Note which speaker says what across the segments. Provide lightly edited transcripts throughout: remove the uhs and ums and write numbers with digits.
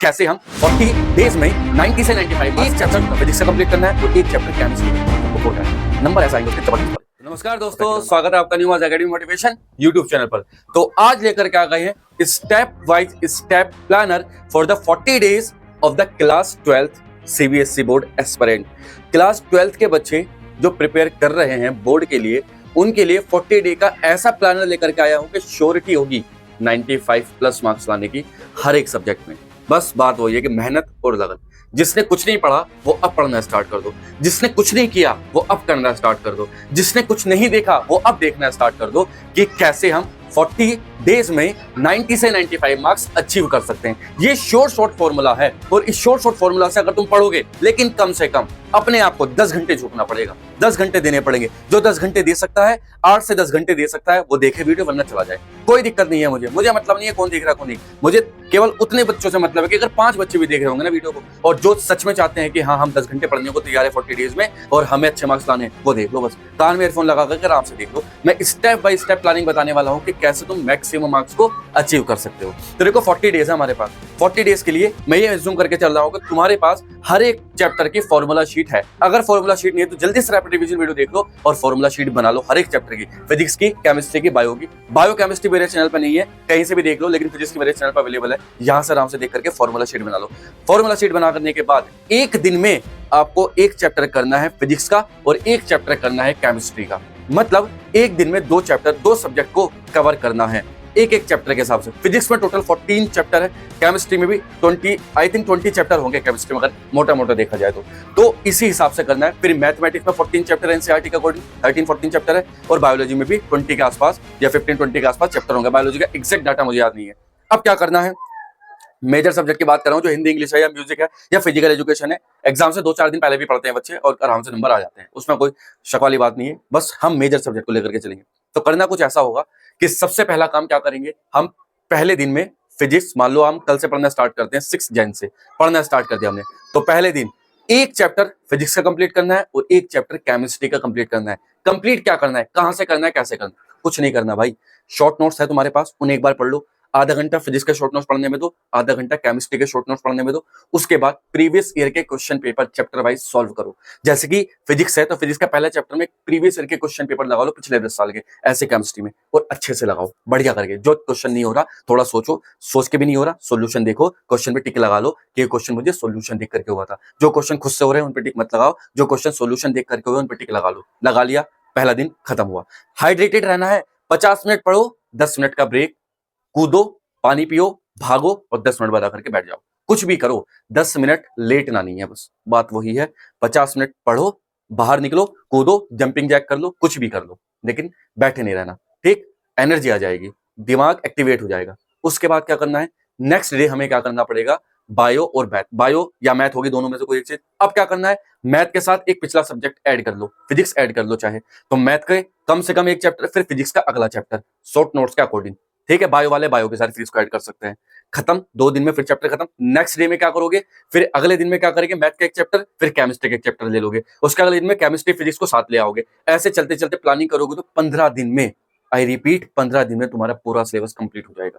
Speaker 1: कैसे हम 40 डेज में 90 से 95 एक चैप्टर फिजिक्स से कंप्लीट करना है और एक चैप्टर केमिस्ट्री को करना है। नंबर ऐसा आएंगे उसके जबरदस्त वाले। नमस्कार दोस्तों, स्वागत है आपका न्यू आज एकेडमी मोटिवेशन यूट्यूब चैनल पर। तो आज लेकर के आ गए हैं step wise step planner for the 40 days of the class 12th CBSE board aspirant. Class 12th के बच्चे जो प्रिपेयर कर रहे हैं बोर्ड के लिए, उनके लिए 40 डे का ऐसा प्लानर लेकर के आया हूं कि श्योरिटी होगी 95 प्लस मार्क्स लाने की हर एक सब्जेक्ट में। बस बात वही है कि मेहनत और लगन। जिसने कुछ नहीं पढ़ा वो अब पढ़ना स्टार्ट कर दो, जिसने कुछ नहीं किया वो अब करना स्टार्ट कर दो, जिसने कुछ नहीं देखा वो अब देखना स्टार्ट कर दो कि कैसे हम 40 डेज में 90 से 95 मार्क्स अचीव कर सकते हैं। ये शॉर्ट फॉर्मूला है और इस शॉर्ट फॉर्मूला से अगर तुम पढ़ोगे, लेकिन कम से कम अपने आप को 10 घंटे झोंकना पड़ेगा, 10 घंटे देने पड़ेंगे। जो 10 घंटे दे सकता है, 8 से 10 घंटे दे सकता है, वो देखे वीडियो, वरना चला जाए। कोई दिक्कत नहीं है मुझे मतलब नहीं है कौन देख रहा कौन नहीं। मुझे केवल उतने बच्चों से मतलब है कि अगर 5 बच्चे भी देख रहे होंगे ना वीडियो को, और जो सच में चाहते हैं कि हाँ हम 10 घंटे पढ़ने को तैयार है 40 डेज में और हमें अच्छे मार्क्स लाने हैं, वो देख लो। बस कान में ईयरफोन लगा कर आराम से देख लो। मैं स्टेप बाय स्टेप प्लानिंग बताने वाला हूँ कि कैसे तुम मैक्सिमम मार्क्स को अचीव कर सकते हो। तो देखो 40 डेज है हमारे पास। 40 डेज के लिए मैं ये एज्यूम करके चल रहा हूँ कि तुम्हारे पास हर एक चैप्टर की फॉर्मूला शीट है। अगर फॉर्मूला शीट नहीं है तो जल्दी से रैपिड रिवीजन वीडियो देख लो और फॉर्मूला शीट बना लो हर एक चैप्टर की, फिजिक्स की, केमिस्ट्री की, बायो की। बायो केमिस्ट्री मेरे चैनल पर नहीं है, कहीं से भी देख लो, लेकिन फिजिक्स की मेरे चैनल पर अवेलेबल है। यहां से आराम से देख करके फॉर्मूला शीट बना लो। फॉर्मूला शीट बना करने के बाद एक दिन में आपको एक चैप्टर करना है फिजिक्स का और एक चैप्टर करना है केमिस्ट्री का। मतलब एक दिन में 2 चैप्टर, 2 सब्जेक्ट को कवर करना है एक चैप्टर के हिसाब से। फिजिक्स में टोटल 14 चैप्टर है, केमिस्ट्री में भी 20 चैप्टर होंगे केमिस्ट्री में, अगर मोटा देखा जाए तो इसी हिसाब से करना है। फिर मैथमेटिक्स में 14 चैप्टर है एनसीईआरटी के अकॉर्डिंग, 13-14 चैप्टर है, और बायोलॉजी में भी 20 के आसपास या 15-20 के आसपास चैप्टर होंगे। बायोलॉजी का एग्जैक्ट डाटा मुझे याद नहीं है। अब क्या करना है, मेजर सब्जेक्ट की बात कर रहा हूं, जो हिंदी, इंग्लिश है या म्यूजिक है या फिजिकल एजुकेशन है। एग्जाम से 2-4 दिन पहले भी पढ़ते हैं बच्चे और आराम से नंबर आ जाते हैं, उसमें कोई शक वाली बात नहीं है। बस हम मेजर सब्जेक्ट को लेकर के चलेंगे। तो करना कुछ ऐसा होगा कि सबसे पहला काम क्या करेंगे, हम पहले दिन में फिजिक्स, मान लो हम कल से पढ़ना स्टार्ट करते हैं, 6 जन से पढ़ना स्टार्ट कर दिया हमने, तो पहले दिन एक चैप्टर फिजिक्स का कंप्लीट करना है और एक चैप्टर केमिस्ट्री का कंप्लीट करना है। कंप्लीट क्या करना है, कहां से करना है, कैसे करना है, कुछ नहीं करना भाई। शॉर्ट नोट्स है तुम्हारे पास, उन्हें एक बार पढ़ लो। आधा घंटा फिजिक्स के शॉर्ट नोट्स पढ़ने में दो, आधा घंटा केमिस्ट्री के शॉर्ट नोट्स पढ़ने में दो। उसके बाद प्रीवियस ईयर के question paper chapter wise solve करो। जैसे कि फिजिक्स है तो फिजिक्स का पहला चैप्टर में प्रीवियस ईयर के क्वेश्चन पेपर लगा लो पिछले 10 साल के, ऐसे केमिस्ट्री में, और अच्छे से लगाओ, बढ़िया करके। जो क्वेश्चन नहीं हो रहा थोड़ा सोचो, सोच के भी नहीं हो रहा सोल्यूशन देखो, क्वेश्चन पे टिक लगा लो कि ये क्वेश्चन मुझे सोल्यूशन देख करके हुआ था। जो क्वेश्चन खुद से हो रहे हैं उन पे टिक मत लगाओ, जो क्वेश्चन सोल्यूशन देख करके हुए उन पे टिक लगा लो। लगा लिया, पहला दिन खत्म हुआ। हाइड्रेटेड रहना है, 50 मिनट पढ़ो, 10 मिनट का ब्रेक, कूदो, पानी पियो, भागो और 10 मिनट बाद आकर के बैठ जाओ। कुछ भी करो, 10 मिनट लेटना नहीं है। बस बात वही है, 50 मिनट पढ़ो, बाहर निकलो, कूदो, जंपिंग जैक कर लो, कुछ भी कर लो, लेकिन बैठे नहीं रहना। ठीक, एनर्जी आ जाएगी, दिमाग एक्टिवेट हो जाएगा। उसके बाद क्या करना है, नेक्स्ट डे हमें क्या करना पड़ेगा, बायो और मैथ, बायो या मैथ होगी, दोनों में से कोई एक चीज। अब क्या करना है, मैथ के साथ एक पिछला सब्जेक्ट ऐड कर लो, फिजिक्स ऐड कर लो चाहे तो। मैथ के कम से कम एक चैप्टर, फिर फिजिक्स का अगला चैप्टर शॉर्ट नोट्स के अकॉर्डिंग। ठीक है, बायो वाले बायो के साथ फिजिक्स को ऐड कर सकते हैं। खत्म, 2 दिन में फिर चैप्टर खत्म। नेक्स्ट डे में क्या करोगे, फिर अगले दिन में क्या करेंगे, मैथ का एक चैप्टर, फिर केमिस्ट्री का एक चैप्टर ले लोगे। उसके अगले दिन में केमिस्ट्री फिजिक्स को साथ ले आओगे। ऐसे चलते चलते प्लानिंग करोगे तो 15 दिन में, आई रिपीट 15 दिन में तुम्हारा पूरा सिलेबस कंप्लीट हो जाएगा,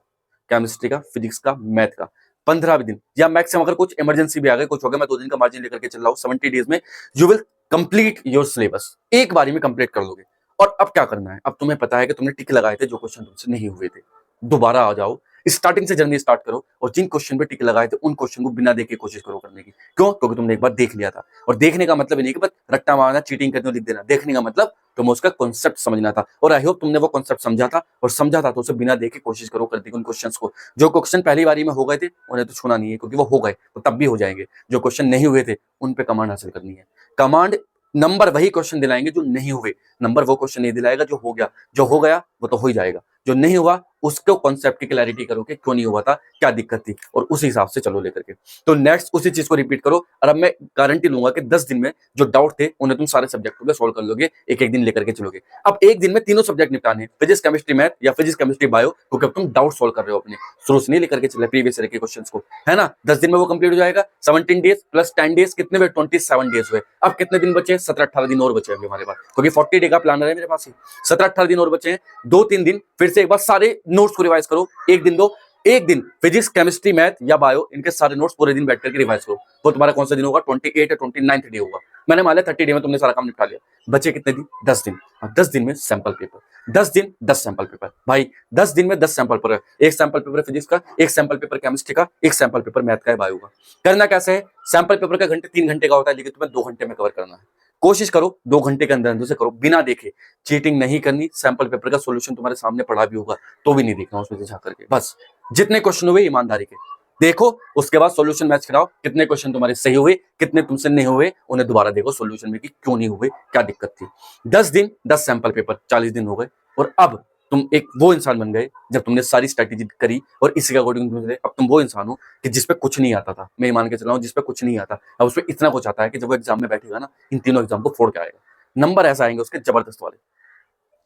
Speaker 1: केमिस्ट्री का, फिजिक्स का, मैथ का। 15 दिन या मैक्सिमम, अगर कुछ इमरजेंसी भी आ गई, कुछ हो गया, मैं 2 दिन का मार्जिन लेकर के चल रहा हूँ, 70 डेज में you will complete your syllabus. एक बारी में कंप्लीट कर लोगे। और अब क्या करना है, अब तुम्हें पता है कि तुमने टिक लगाए थे, जो क्वेश्चन तुमसे नहीं हुए थे, दोबारा आ जाओ, स्टार्टिंग से जर्नी स्टार्ट करो और जिन क्वेश्चन पे टिक लगाए थे उन क्वेश्चन को बिना देखे कोशिश करो करने की। क्यों, क्योंकि तुमने एक बार देख लिया था। और देखने का मतलब नहीं कि बस रट्टा मारना, चीटिंग करना, लिख देना। देखने का मतलब तुम्हें उसका कॉन्सेप्ट समझना था, और आई होप तुमने वो कॉन्सेप्ट समझा था, और समझा था तो उसे बिना देखे कोशिश करो करने की उन क्वेश्चंस को। जो क्वेश्चन पहली बारी में हो गए थे उन्हें तो छूना नहीं है, क्योंकि वो हो गए तो तब भी हो जाएंगे। जो क्वेश्चन नहीं हुए थे उन पे कमांड हासिल करनी है। कमांड नंबर वही क्वेश्चन दिलाएंगे जो नहीं हुए, नंबर वो क्वेश्चन नहीं दिलाएगा जो हो गया। जो हो गया वो तो हो ही जाएगा, जो नहीं हुआ उसको कॉन्सेप्ट की क्लैरिटी करो कि क्यों नहीं हुआ था, क्या दिक्कत थी, और उस हिसाब से चलो लेकर के। तो नेक्स्ट उसी चीज को रिपीट करो। और अब मैं गारंटी लूंगा कि 10 दिन में जो डाउट थे उन्हें तुम सारे सब्जेक्टों में सोल्व कर लोगे, एक एक दिन लेकर के चलोगे। अब एक दिन में तीनों सब्जेक्ट निपटाने हैं, फिजिक्स, केमिस्ट्री, मैथ या फिजिक्स, केमिस्ट्री, बायो, क्योंकि अब तुम डाउट सोल्व कर रहे हो अपने, शुरू से नहीं लेकर के चले प्रीवियस ईयर के क्वेश्चंस को, है ना। 10 दिन में वो कंप्लीट हो जाएगा। 17 डेज प्लस 10 डेज कितने हुए, 27 डेज हुए। अब कितने दिन बचे, 17-18 दिन और बचे हैं हमारे पास, क्योंकि 40 डे का प्लानर है मेरे पास ही। 17-18 दिन और बचे हैं। 2-3 दिन फिर से एक बार सारे नोट्स को रिवाइज करो, एक दिन दो, एक दिन फिजिक्स, केमिस्ट्री, मैथ या बायो इनके सारे नोट्स पूरे दिन बैठ करके रिवाइज करो। वो तुम्हारा कौन सा दिन होगा? 28 या 29 डे होगा। मैंने मान लिया 30 डे में तुमने सारा काम निपटा लिया, बचे कितने दिन? 10 दिन। अब 10 दिन में सैंपल पेपर, 10 दिन 10 सैंपल पेपर। भाई 10 दिन में 10 सैंपल पेपर, एक सैंपल पेपर फिजिक्स का, एक सैंपल पेपर केमिस्ट्री का, एक सैंपल पेपर मैथ का, बायो का। करना कैसे है? सैंपल पेपर का घंटे 3 घंटे का होता है, लेकिन तुम्हें 2 घंटे में कवर करना है। कोशिश करो 2 घंटे के अंदर अंदर से करो, बिना देखे। चीटिंग नहीं करनी। सैंपल पेपर का सॉल्यूशन तुम्हारे सामने पड़ा भी होगा तो भी नहीं देखना उसमें से झाँक करके। बस जितने क्वेश्चन हुए ईमानदारी के देखो, उसके बाद सॉल्यूशन मैच कराओ। कितने क्वेश्चन तुम्हारे सही हुए, कितने तुमसे नहीं हुए, उन्हें दोबारा देखो सॉल्यूशन में कि क्यों नहीं हुए, क्या दिक्कत थी। 10 दिन 10 सैंपल पेपर, 40 दिन हो गए और अब तुम एक वो इंसान बन गए जब तुमने सारी स्ट्रैटेजी करी और इसी के अकॉर्डिंग तुमने, अब तुम वो इंसान हो कि जिसपे कुछ नहीं आता था। मैं मान के चला हूं जिसपे कुछ नहीं आता, अब उसपे इतना कुछ आता है कि जब वो एग्जाम में बैठेगा ना, इन तीनों एग्जाम को फोड़ के आएगा। नंबर ऐसा आएंगे उसके जबरदस्त वाले,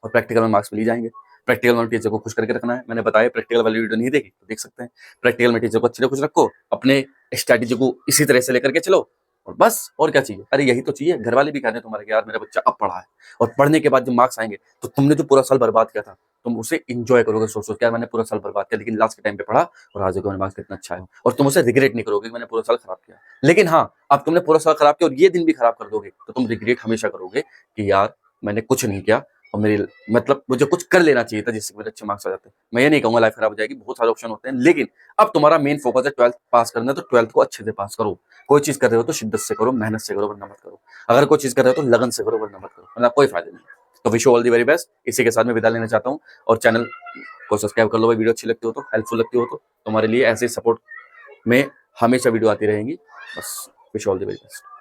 Speaker 1: और प्रैक्टिकल में मार्क्स मिल ही जाएंगे। प्रैक्टिकल में टीचर को खुश करके रखना है। मैंने बताया प्रैक्टिकल वाली वीडियो नहीं देखी तो देख सकते हैं। प्रैक्टिकल में टीचर को अच्छे से खुश रखो, अपने स्ट्रैटेजी को इसी तरह से लेकर के चलो और बस। और क्या चाहिए? अरे यही तो चाहिए। घर वाले भी कहते हैं तुम्हारे कि यार मेरा बच्चा अब पढ़ा है, और पढ़ने के बाद जब मार्क्स आएंगे तो तुमने जो पूरा साल बर्बाद किया था तुम उसे इंजॉय करोगे। सोच सोच के यार मैंने पूरा साल बर्बाद किया, लेकिन लास्ट के टाइम पे पढ़ा और आज देखो मेरा मार्क्स कितना अच्छा है। और तुम उसे रिग्रेट नहीं करोगे कि मैंने पूरा साल खराब किया। लेकिन हाँ, अब तुमने पूरा साल खराब किया और ये दिन भी खराब कर दोगे तो तुम रिग्रेट हमेशा करोगे कि यार मैंने कुछ नहीं किया और मेरी मतलब मुझे कुछ कर लेना चाहिए था जिससे मेरे अच्छे मार्क्स आ जाते। मैं ये नहीं कहूंगा लाइफ खराब हो जाएगी, बहुत सारे ऑप्शन होते हैं, लेकिन अब तुम्हारा मेन फोकस है 12th पास करना है तो 12th को अच्छे से पास करो। कोई चीज कर रहे हो तो शिद्दत से करो, मेहनत से करो, वरना मत करो। अगर कोई चीज कर रहे हो तो लगन से करो, वरना मत करो, वरना कोई फायदा नहीं। तो wish you all the very best. इसी के साथ मैं विदा लेना चाहता हूँ और चैनल को सब्सक्राइब कर लो भाई, वीडियो अच्छी लगती हो तो, हेल्पफुल लगती हो तो। तुम्हारे लिए ऐसे सपोर्ट में हमेशा वीडियो आती रहेंगी। बस wish you all the very best.